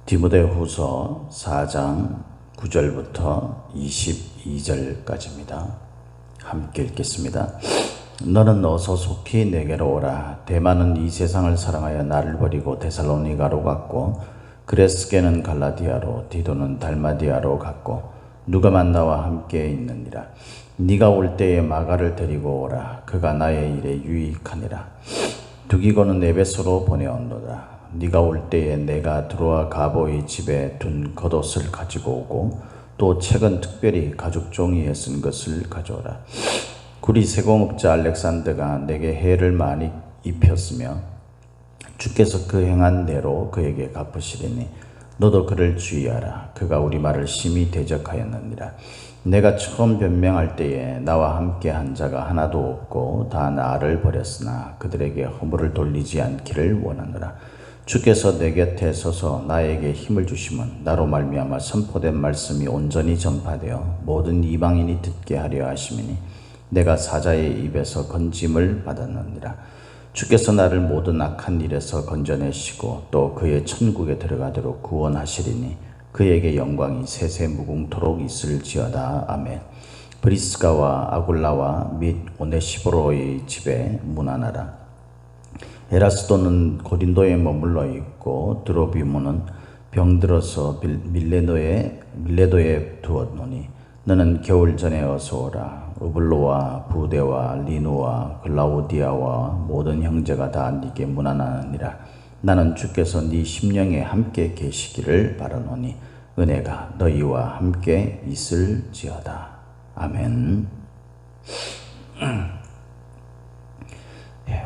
디모데후서 4장 9절부터 22절까지입니다. 함께 읽겠습니다. 너는 어서 속히 내게로 오라. 데마는 이 세상을 사랑하여 나를 버리고 데살로니가로 갔고, 그레스게는 갈라디아로, 디도는 달마디아로 갔고, 누가만 나와 함께 있느니라. 네가 올 때에 마가를 데리고 오라. 그가 나의 일에 유익하니라. 두기고는 에베소로 보내었노라. 네가 올 때에 내가 드로아 가보의 집에 둔 겉옷을 가지고 오고, 또 책은 특별히 가죽 종이에 쓴 것을 가져오라. 구리 세공업자 알렉산더가 내게 해를 많이 입혔으며 주께서 그 행한 대로 그에게 갚으시리니 너도 그를 주의하라. 그가 우리 말을 심히 대적하였느니라. 내가 처음 변명할 때에 나와 함께 한 자가 하나도 없고 다 나를 버렸으나 그들에게 허물을 돌리지 않기를 원하노라. 주께서 내 곁에 서서 나에게 힘을 주시면 나로 말미암아 선포된 말씀이 온전히 전파되어 모든 이방인이 듣게 하려 하심이니 내가 사자의 입에서 건짐을 받았느니라. 주께서 나를 모든 악한 일에서 건져내시고 또 그의 천국에 들어가도록 구원하시리니 그에게 영광이 세세 무궁토록 있을지어다. 아멘. 브리스가와 아굴라와 및 오네시보로의 집에 문안하라. 에라스도는 고린도에 머물러 있고 드로비모는 병들어서 밀레도에 두었노니 너는 겨울 전에 어서 오라. 우블로와 부데와 리누와 글라우디아와 모든 형제가 다 네게 문안하느니라. 나는 주께서 네 심령에 함께 계시기를 바라노니 은혜가 너희와 함께 있을지어다. 아멘.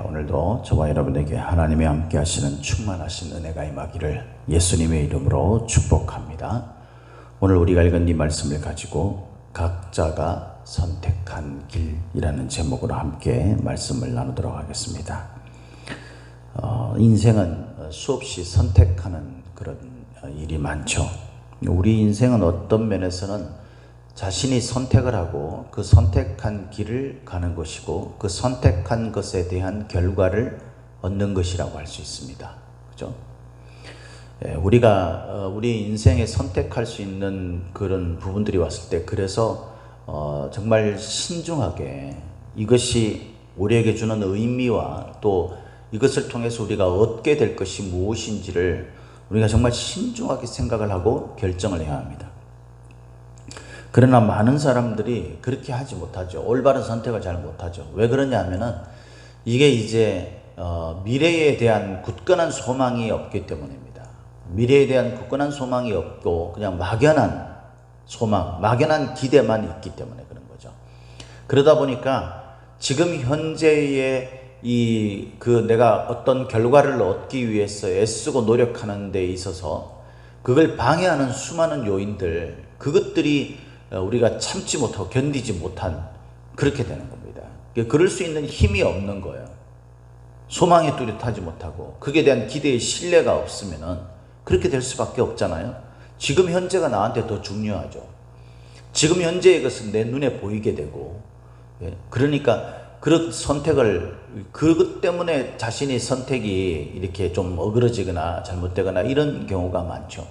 오늘도 저와 여러분에게 하나님이 함께 하시는 충만하신 은혜가 임하기를 예수님의 이름으로 축복합니다. 오늘 우리가 읽은 이 말씀을 가지고 각자가 선택한 길이라는 제목으로 함께 말씀을 나누도록 하겠습니다. 인생은 수없이 선택하는 그런 일이 많죠. 우리 인생은 어떤 면에서는 자신이 선택을 하고 그 선택한 길을 가는 것이고 그 선택한 것에 대한 결과를 얻는 것이라고 할 수 있습니다. 그죠? 우리가 우리 인생에 선택할 수 있는 그런 부분들이 왔을 때 그래서 정말 신중하게 이것이 우리에게 주는 의미와 또 이것을 통해서 우리가 얻게 될 것이 무엇인지를 우리가 정말 신중하게 생각을 하고 결정을 해야 합니다. 그러나 많은 사람들이 그렇게 하지 못하죠. 올바른 선택을 잘 못하죠. 왜 그러냐 하면은 이게 이제 미래에 대한 굳건한 소망이 없기 때문입니다. 미래에 대한 굳건한 소망이 없고 그냥 막연한 소망, 막연한 기대만 있기 때문에 그런 거죠. 그러다 보니까 지금 현재의 내가 어떤 결과를 얻기 위해서 애쓰고 노력하는 데 있어서 그걸 방해하는 수많은 요인들, 그것들이 우리가 참지 못하고 견디지 못한 그렇게 되는 겁니다. 그럴 수 있는 힘이 없는 거예요. 소망에 뚜렷하지 못하고 그에 대한 기대의 신뢰가 없으면은 그렇게 될 수밖에 없잖아요. 지금 현재가 나한테 더 중요하죠. 지금 현재의 것은 내 눈에 보이게 되고, 그러니까 그런 선택을 그것 때문에 자신의 선택이 이렇게 좀 어그러지거나 잘못되거나 이런 경우가 많죠.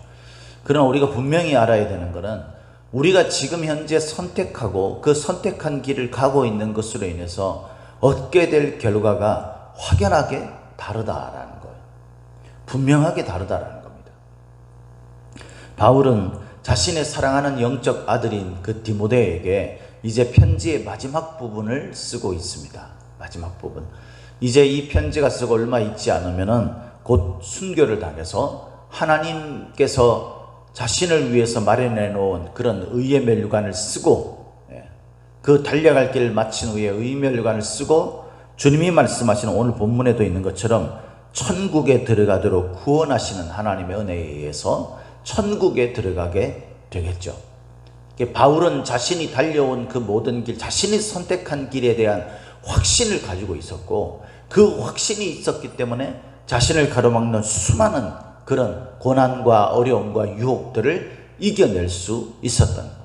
그러나 우리가 분명히 알아야 되는 것은 우리가 지금 현재 선택하고 그 선택한 길을 가고 있는 것으로 인해서 얻게 될 결과가 확연하게 다르다라는 거예요. 분명하게 다르다라는 겁니다. 바울은 자신의 사랑하는 영적 아들인 그 디모데에게 이제 편지의 마지막 부분을 쓰고 있습니다. 마지막 부분. 이제 이 편지가 쓰고 얼마 있지 않으면은 곧 순교를 당해서 하나님께서 자신을 위해서 마련해 놓은 그런 의의 면류관을 쓰고 그 달려갈 길을 마친 후에 의의 면류관을 쓰고 주님이 말씀하시는 오늘 본문에도 있는 것처럼 천국에 들어가도록 구원하시는 하나님의 은혜에 의해서 천국에 들어가게 되겠죠. 바울은 자신이 달려온 그 모든 길, 자신이 선택한 길에 대한 확신을 가지고 있었고 그 확신이 있었기 때문에 자신을 가로막는 수많은 그런 고난과 어려움과 유혹들을 이겨낼 수 있었던 거예요.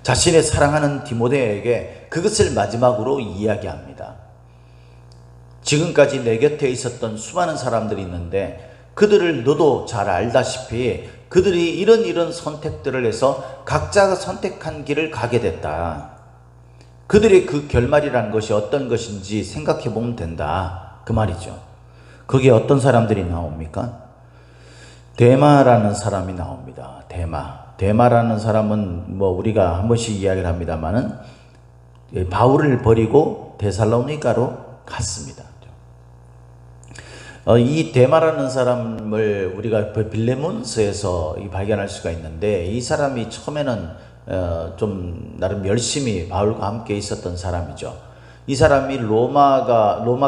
자신의 사랑하는 디모데에게 그것을 마지막으로 이야기합니다. 지금까지 내 곁에 있었던 수많은 사람들이 있는데 그들을 너도 잘 알다시피 그들이 이런 선택들을 해서 각자가 선택한 길을 가게 됐다. 그들의 그 결말이라는 것이 어떤 것인지 생각해 보면 된다. 그 말이죠. 거기에 어떤 사람들이 나옵니까? 데마라는 사람이 나옵니다. 데마라는 사람은 뭐 우리가 한 번씩 이야기를 합니다만은 바울을 버리고 데살로니가로 갔습니다. 이 데마라는 사람을 우리가 빌레몬서에서 발견할 수가 있는데, 이 사람이 처음에는 좀 나름 열심히 바울과 함께 있었던 사람이죠. 이 사람이 로마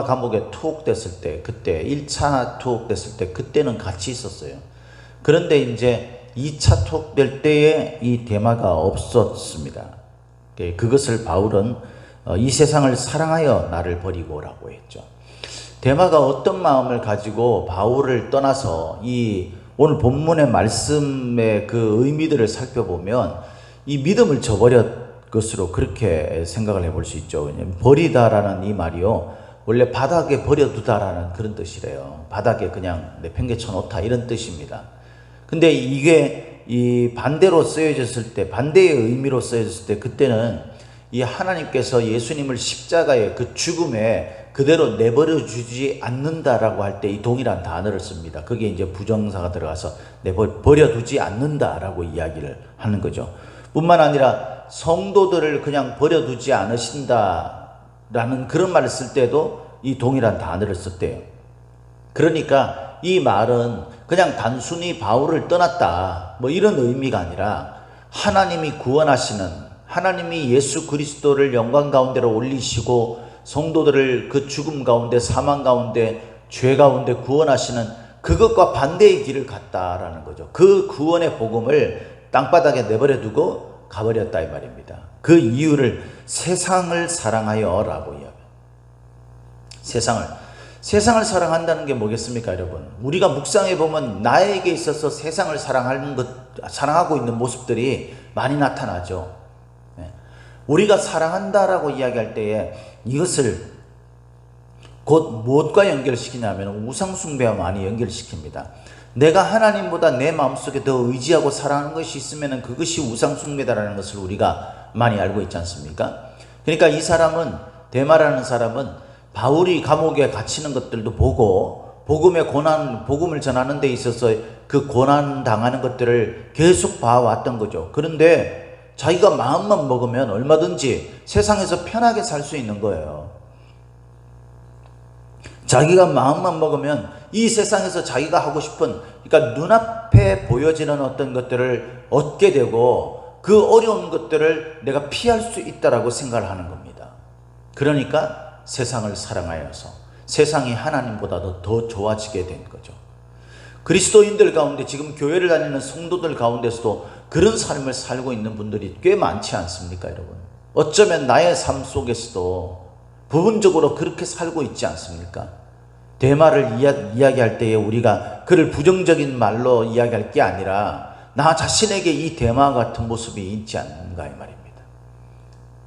감옥에 투옥됐을 때, 그때 1차 투옥됐을 때 그때는 같이 있었어요. 그런데 이제 2차 투옥될 때에 이 데마가 없었습니다. 그것을 바울은 이 세상을 사랑하여 나를 버리고 오라고 했죠. 데마가 어떤 마음을 가지고 바울을 떠나서 이 오늘 본문의 말씀의 그 의미들을 살펴보면 이 믿음을 저버렸 것으로 그렇게 생각을 해볼 수 있죠. 왜냐하면 버리다라는 이 말이요, 원래 바닥에 버려두다라는 그런 뜻이래요. 바닥에 그냥 내팽개쳐 놓다 이런 뜻입니다. 근데 이게 이 반대로 쓰여졌을 때, 반대의 의미로 쓰여졌을 때, 그때는 이 하나님께서 예수님을 십자가의 그 죽음에 그대로 내버려 주지 않는다라고 할 때 이 동일한 단어를 씁니다. 거기에 이제 부정사가 들어가서 버려두지 않는다라고 이야기를 하는 거죠. 뿐만 아니라 성도들을 그냥 버려두지 않으신다라는 그런 말을 쓸 때도 이 동일한 단어를 썼대요. 그러니까 이 말은 그냥 단순히 바울을 떠났다 뭐 이런 의미가 아니라, 하나님이 구원하시는, 하나님이 예수 그리스도를 영광 가운데로 올리시고 성도들을 그 죽음 가운데, 사망 가운데, 죄 가운데 구원하시는 그것과 반대의 길을 갔다라는 거죠. 그 구원의 복음을 땅바닥에 내버려 두고 가버렸다 이 말입니다. 그 이유를 세상을 사랑하여 라고 이야기합니다. 세상을 사랑한다는 게 뭐겠습니까, 여러분? 우리가 묵상해 보면 나에게 있어서 세상을 사랑하고 있는 모습들이 많이 나타나죠. 우리가 사랑한다라고 이야기할 때에 이것을 곧 무엇과 연결시키냐면 우상숭배와 많이 연결시킵니다. 내가 하나님보다 내 마음속에 더 의지하고 사랑하는 것이 있으면 그것이 우상숭배다라는 것을 우리가 많이 알고 있지 않습니까? 그러니까 이 사람은, 데마라는 사람은 바울이 감옥에 갇히는 것들도 보고 복음을 전하는 데 있어서 그 고난 당하는 것들을 계속 봐왔던 거죠. 그런데 자기가 마음만 먹으면 얼마든지 세상에서 편하게 살 수 있는 거예요. 자기가 마음만 먹으면 이 세상에서 자기가 하고 싶은, 그러니까 눈앞에 보여지는 어떤 것들을 얻게 되고 그 어려운 것들을 내가 피할 수 있다라고 생각을 하는 겁니다. 그러니까 세상을 사랑하여서 세상이 하나님보다도 더 좋아지게 된 거죠. 그리스도인들 가운데, 지금 교회를 다니는 성도들 가운데서도 그런 삶을 살고 있는 분들이 꽤 많지 않습니까, 여러분? 어쩌면 나의 삶 속에서도 부분적으로 그렇게 살고 있지 않습니까? 데마를 이야기할 때에 우리가 그를 부정적인 말로 이야기할 게 아니라 나 자신에게 이 데마 같은 모습이 있지 않는가 이 말입니다.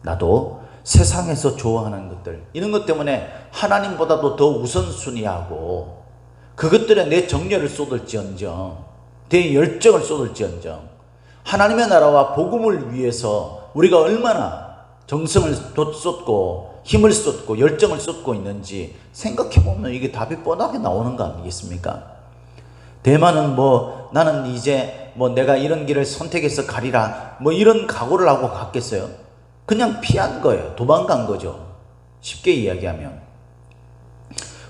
나도 세상에서 좋아하는 것들, 이런 것 때문에 하나님보다도 더 우선순위하고 그것들에 내 정열을 쏟을지언정, 내 열정을 쏟을지언정, 하나님의 나라와 복음을 위해서 우리가 얼마나 정성을 쏟고 힘을 쏟고 열정을 쏟고 있는지 생각해보면 이게 답이 뻔하게 나오는 거 아니겠습니까? 대만은 나는 이제 내가 이런 길을 선택해서 가리라 이런 각오를 하고 갔겠어요? 그냥 피한 거예요. 도망간 거죠. 쉽게 이야기하면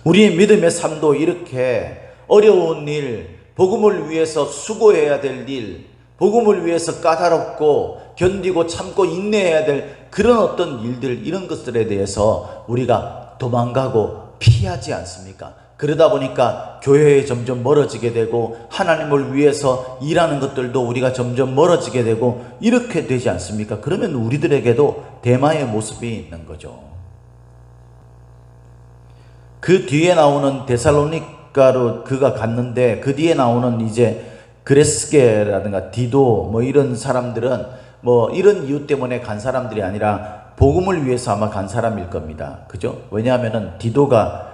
우리의 믿음의 삶도 이렇게 어려운 일, 복음을 위해서 수고해야 될 일, 복음을 위해서 까다롭고 견디고 참고 인내해야 될 그런 어떤 일들, 이런 것들에 대해서 우리가 도망가고 피하지 않습니까? 그러다 보니까 교회에 점점 멀어지게 되고 하나님을 위해서 일하는 것들도 우리가 점점 멀어지게 되고 이렇게 되지 않습니까? 그러면 우리들에게도 데마의 모습이 있는 거죠. 그 뒤에 나오는 데살로니가로 그가 갔는데 그 뒤에 나오는 이제 그레스게라든가 디도 이런 사람들은 이런 이유 때문에 간 사람들이 아니라 복음을 위해서 아마 간 사람일 겁니다. 그죠? 왜냐하면은 디도가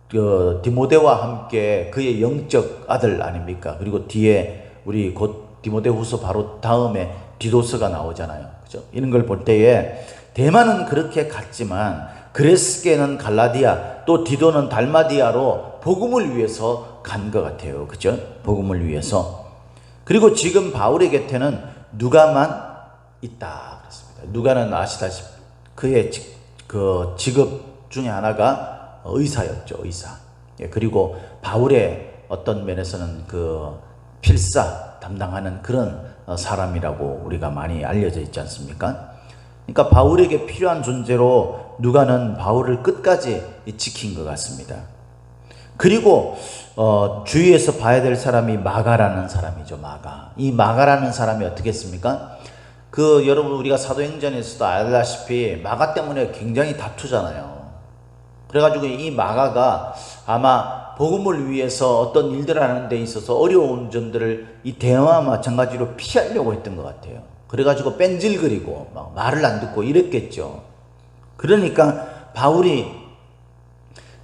디모데와 함께 그의 영적 아들 아닙니까? 그리고 뒤에 우리 곧 디모데후서 바로 다음에 디도서가 나오잖아요. 그죠? 이런 걸 볼 때에 대만은 그렇게 갔지만 그레스게는 갈라디아, 또 디도는 달마디아로 복음을 위해서 간 것 같아요. 그죠? 복음을 위해서. 그리고 지금 바울의 곁에는 누가만 있다 그랬습니다. 누가는 아시다시피 그의 직업 중에 하나가 의사였죠. 의사. 그리고 바울의 어떤 면에서는 그 필사 담당하는 그런 사람이라고 우리가 많이 알려져 있지 않습니까? 그러니까 바울에게 필요한 존재로 누가는 바울을 끝까지 지킨 것 같습니다. 그리고 주위에서 봐야 될 사람이 마가라는 사람이죠. 마가. 이 마가라는 사람이 어떻게 했습니까? 여러분 우리가 사도행전에서도 알다시피 마가 때문에 굉장히 다투잖아요. 그래가지고 이 마가가 아마 복음을 위해서 어떤 일들을 하는 데 있어서 어려운 점들을 이 대화와 마찬가지로 피하려고 했던 것 같아요. 그래가지고 뺀질거리고 막 말을 안 듣고 이랬겠죠. 그러니까 바울이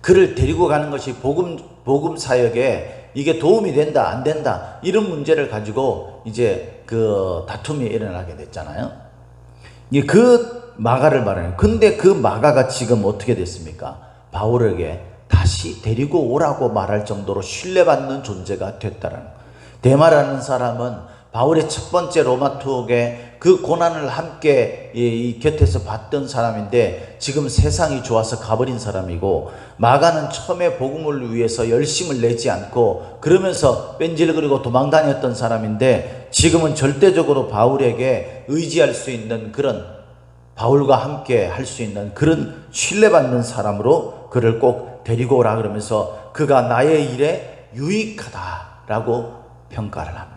그를 데리고 가는 것이 복음 사역에 이게 도움이 된다 안 된다 이런 문제를 가지고 이제 그 다툼이 일어나게 됐잖아요. 그 마가를 말하는. 근데 그 마가가 지금 어떻게 됐습니까? 바울에게 다시 데리고 오라고 말할 정도로 신뢰받는 존재가 됐다는. 데마라는 사람은 바울의 첫 번째 로마 투옥에 그 고난을 함께 이 곁에서 봤던 사람인데 지금 세상이 좋아서 가버린 사람이고, 마가는 처음에 복음을 위해서 열심을 내지 않고 그러면서 뺀질거리고 도망다녔던 사람인데 지금은 절대적으로 바울에게 의지할 수 있는 그런, 바울과 함께 할 수 있는 그런 신뢰받는 사람으로 그를 꼭 데리고 오라 그러면서 그가 나의 일에 유익하다라고 평가를 합니다.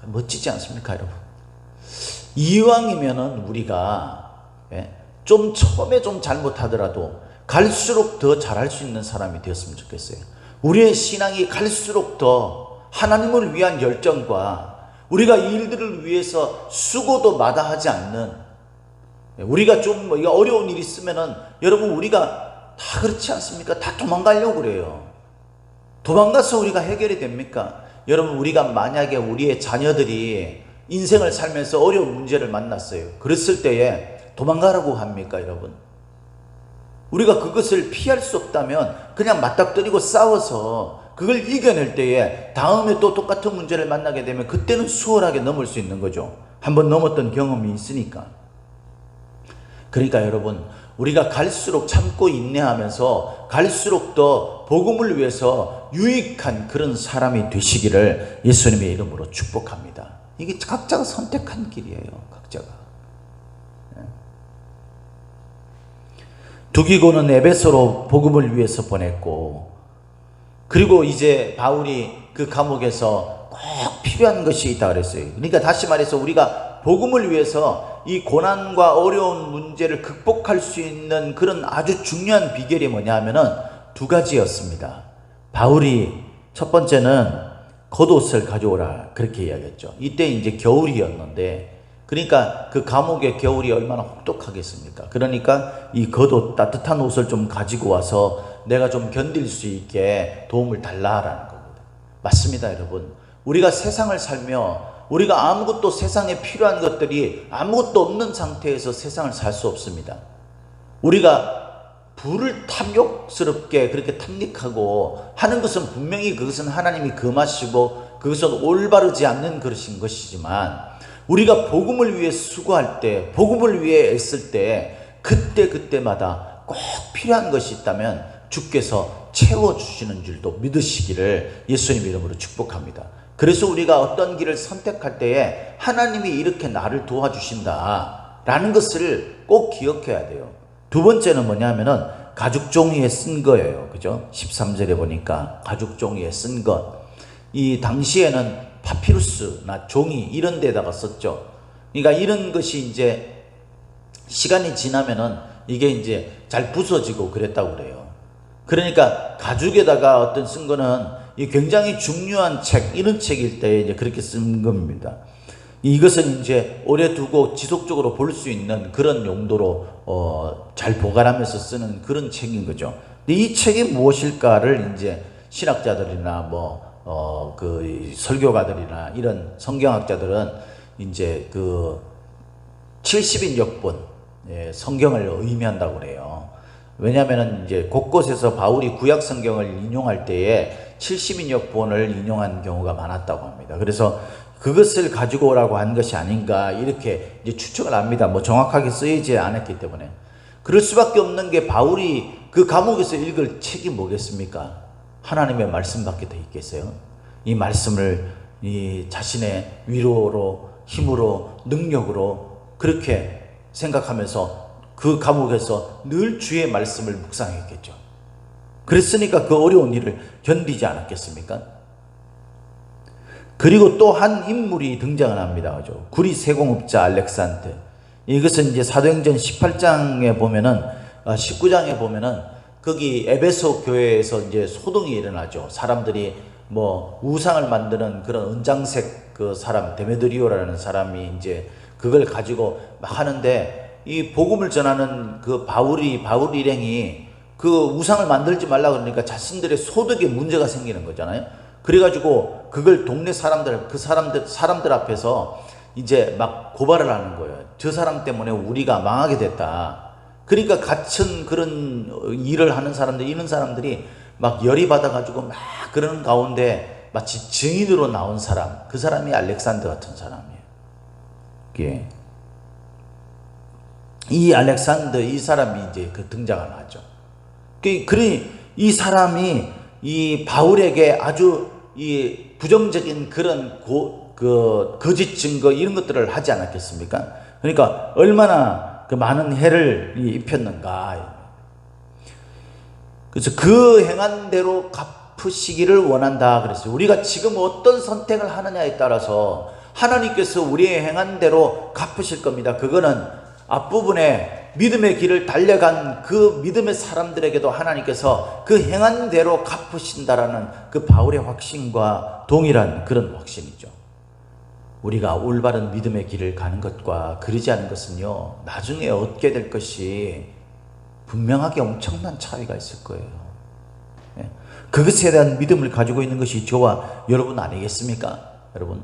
멋지지 않습니까, 여러분? 이왕이면은 우리가 좀 처음에 좀 잘못하더라도 갈수록 더 잘할 수 있는 사람이 되었으면 좋겠어요. 우리의 신앙이 갈수록 더 하나님을 위한 열정과 우리가 이 일들을 위해서 수고도 마다하지 않는, 우리가 좀 어려운 일이 있으면은 여러분 우리가 다 그렇지 않습니까? 다 도망가려고 그래요. 도망가서 우리가 해결이 됩니까? 여러분 우리가 만약에 우리의 자녀들이 인생을 살면서 어려운 문제를 만났어요. 그랬을 때에 도망가라고 합니까, 여러분? 우리가 그것을 피할 수 없다면 그냥 맞닥뜨리고 싸워서 그걸 이겨낼 때에 다음에 또 똑같은 문제를 만나게 되면 그때는 수월하게 넘을 수 있는 거죠. 한번 넘었던 경험이 있으니까. 그러니까 여러분, 우리가 갈수록 참고 인내하면서 갈수록 더 복음을 위해서 유익한 그런 사람이 되시기를 예수님의 이름으로 축복합니다. 이게 각자가 선택한 길이에요. 각자가. 두기고는 에베소로 복음을 위해서 보냈고, 그리고 이제 바울이 그 감옥에서 꼭 필요한 것이 있다 그랬어요. 그러니까 다시 말해서 우리가 복음을 위해서 이 고난과 어려운 문제를 극복할 수 있는 그런 아주 중요한 비결이 뭐냐 하면은 두 가지였습니다. 바울이 첫 번째는 겉옷을 가져오라 그렇게 이야기했죠. 이때 이제 겨울이었는데, 그러니까 그 감옥의 겨울이 얼마나 혹독하겠습니까? 그러니까 이 겉옷, 따뜻한 옷을 좀 가지고 와서 내가 좀 견딜 수 있게 도움을 달라라는 겁니다. 맞습니다, 여러분. 우리가 세상을 살며 우리가 아무것도, 세상에 필요한 것들이 아무것도 없는 상태에서 세상을 살 수 없습니다. 우리가 부를 탐욕스럽게 그렇게 탐닉하고 하는 것은 분명히 그것은 하나님이 금하시고 그것은 올바르지 않는 것인 것이지만, 우리가 복음을 위해 수고할 때, 복음을 위해 애쓸 때 그때마다 꼭 필요한 것이 있다면 주께서 채워주시는 줄도 믿으시기를 예수님 이름으로 축복합니다. 그래서 우리가 어떤 길을 선택할 때에 하나님이 이렇게 나를 도와주신다 라는 것을 꼭 기억해야 돼요. 두 번째는 뭐냐면은 가죽 종이에 쓴 거예요. 그죠? 13절에 보니까 가죽 종이에 쓴 것. 이 당시에는 파피루스나 종이 이런 데다가 썼죠. 그러니까 이런 것이 이제 시간이 지나면은 이게 이제 잘 부서지고 그랬다고 그래요. 그러니까 가죽에다가 어떤 쓴 거는 이 굉장히 중요한 책, 이런 책일 때 이제 그렇게 쓴 겁니다. 이것은 이제 오래 두고 지속적으로 볼 수 있는 그런 용도로 잘 보관하면서 쓰는 그런 책인 거죠. 근데 이 책이 무엇일까를 이제 신학자들이나 그 설교가들이나 이런 성경학자들은 이제 그 70인역본 성경을 의미한다고 그래요. 왜냐하면 이제 곳곳에서 바울이 구약 성경을 인용할 때에 70인역본을 인용한 경우가 많았다고 합니다. 그래서 그것을 가지고 오라고 한 것이 아닌가 이렇게 이제 추측을 합니다. 정확하게 쓰이지 않았기 때문에. 그럴 수밖에 없는 게 바울이 그 감옥에서 읽을 책이 뭐겠습니까? 하나님의 말씀밖에 더 있겠어요? 이 말씀을 이 자신의 위로로, 힘으로, 능력으로 그렇게 생각하면서 그 감옥에서 늘 주의 말씀을 묵상했겠죠. 그랬으니까 그 어려운 일을 견디지 않았겠습니까? 그리고 또 한 인물이 등장을 합니다. 그죠? 구리 세공업자 알렉산더. 이것은 이제 사도행전 18장에 보면은, 19장에 보면은, 거기 에베소 교회에서 이제 소동이 일어나죠. 사람들이 우상을 만드는 그런 은장색 그 사람, 데메드리오라는 사람이 이제 그걸 가지고 막 하는데, 이 복음을 전하는 그 바울 일행이 그 우상을 만들지 말라 그러니까 자신들의 소득에 문제가 생기는 거잖아요. 그래가지고 그걸 동네 사람들 앞에서 이제 막 고발을 하는 거예요. 저 사람 때문에 우리가 망하게 됐다. 그러니까 같은 그런 일을 하는 사람들, 이런 사람들이 막 열이 받아가지고 막 그러는 가운데 마치 증인으로 나온 사람, 그 사람이 알렉산더 같은 사람이에요. 예. 이 알렉산더, 이 사람이 이제 그 등장을 하죠. 그러니 이 사람이 이 바울에게 아주 이 부정적인 그런 거짓 증거 이런 것들을 하지 않았겠습니까? 그러니까 얼마나 그 많은 해를 입혔는가. 그래서 그 행한 대로 갚으시기를 원한다 그랬어요. 우리가 지금 어떤 선택을 하느냐에 따라서 하나님께서 우리의 행한 대로 갚으실 겁니다. 그거는 앞부분에 믿음의 길을 달려간 그 믿음의 사람들에게도 하나님께서 그 행한 대로 갚으신다라는 그 바울의 확신과 동일한 그런 확신이죠. 우리가 올바른 믿음의 길을 가는 것과 그러지 않은 것은요, 나중에 얻게 될 것이 분명하게 엄청난 차이가 있을 거예요. 그것에 대한 믿음을 가지고 있는 것이 저와 여러분 아니겠습니까? 여러분,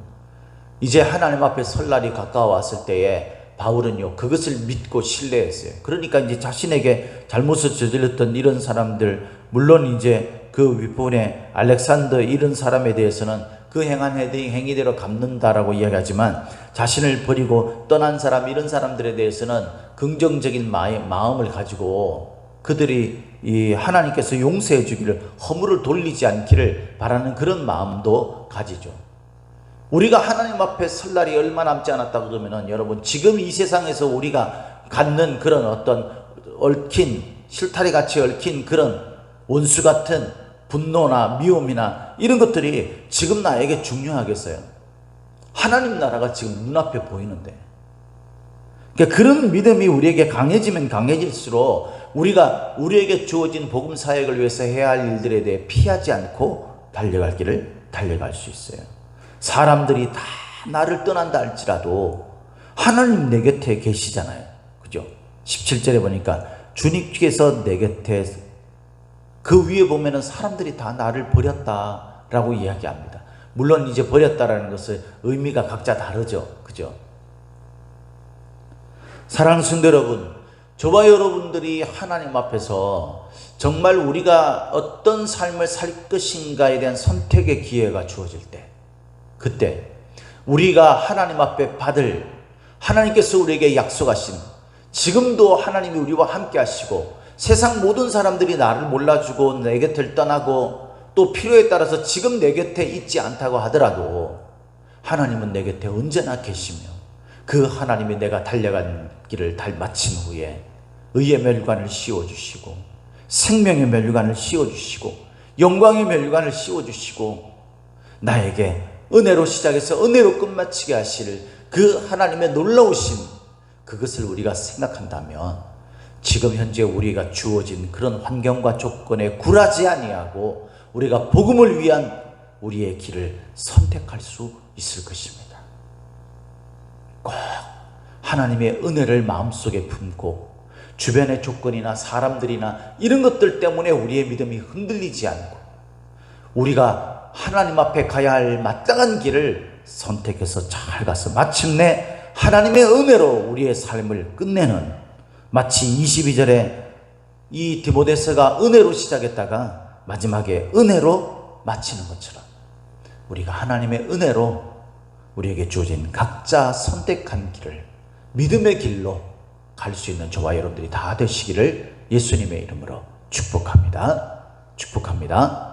이제 하나님 앞에 설 날이 가까워왔을 때에 바울은요, 그것을 믿고 신뢰했어요. 그러니까 이제 자신에게 잘못을 저질렀던 이런 사람들, 물론 이제 그 윗부분에 알렉산더 이런 사람에 대해서는 그 행한 행위대로 갚는다라고 이야기하지만, 자신을 버리고 떠난 사람, 이런 사람들에 대해서는 긍정적인 마음을 가지고 그들이 이 하나님께서 용서해 주기를, 허물을 돌리지 않기를 바라는 그런 마음도 가지죠. 우리가 하나님 앞에 설 날이 얼마 남지 않았다고 그러면은, 여러분, 지금 이 세상에서 우리가 갖는 그런 어떤 실타래 같이 얽힌 그런 원수 같은 분노나 미움이나 이런 것들이 지금 나에게 중요하겠어요? 하나님 나라가 지금 눈앞에 보이는데. 그러니까 그런 믿음이 우리에게 강해지면 강해질수록 우리에게 주어진 복음 사역을 위해서 해야 할 일들에 대해 피하지 않고 달려갈 길을 달려갈 수 있어요. 사람들이 다 나를 떠난다 할지라도 하나님 내 곁에 계시잖아요. 그죠? 17절에 보니까 주님께서 내 곁에, 그 위에 보면은 사람들이 다 나를 버렸다라고 이야기합니다. 물론 이제 버렸다라는 것은 의미가 각자 다르죠. 그죠? 사랑하는 성도 여러분, 저와 여러분들이 하나님 앞에서 정말 우리가 어떤 삶을 살 것인가에 대한 선택의 기회가 주어질 때, 그때 우리가 하나님 앞에 받을, 하나님께서 우리에게 약속하신, 지금도 하나님이 우리와 함께 하시고 세상 모든 사람들이 나를 몰라주고 내 곁을 떠나고 또 필요에 따라서 지금 내 곁에 있지 않다고 하더라도 하나님은 내 곁에 언제나 계시며, 그 하나님이 내가 달려간 길을 마친 후에 의의 멸관을 씌워주시고 생명의 멸관을 씌워주시고 영광의 멸관을 씌워주시고 나에게 은혜로 시작해서 은혜로 끝마치게 하실 그 하나님의 놀라우심, 그것을 우리가 생각한다면 지금 현재 우리가 주어진 그런 환경과 조건에 굴하지 아니하고 우리가 복음을 위한 우리의 길을 선택할 수 있을 것입니다. 꼭 하나님의 은혜를 마음속에 품고 주변의 조건이나 사람들이나 이런 것들 때문에 우리의 믿음이 흔들리지 않고 우리가 하나님 앞에 가야 할 마땅한 길을 선택해서 잘 가서 마침내 하나님의 은혜로 우리의 삶을 끝내는, 마치 22절에 이 디모데서가 은혜로 시작했다가 마지막에 은혜로 마치는 것처럼 우리가 하나님의 은혜로 우리에게 주어진 각자 선택한 길을 믿음의 길로 갈 수 있는 저와 여러분들이 다 되시기를 예수님의 이름으로 축복합니다. 축복합니다.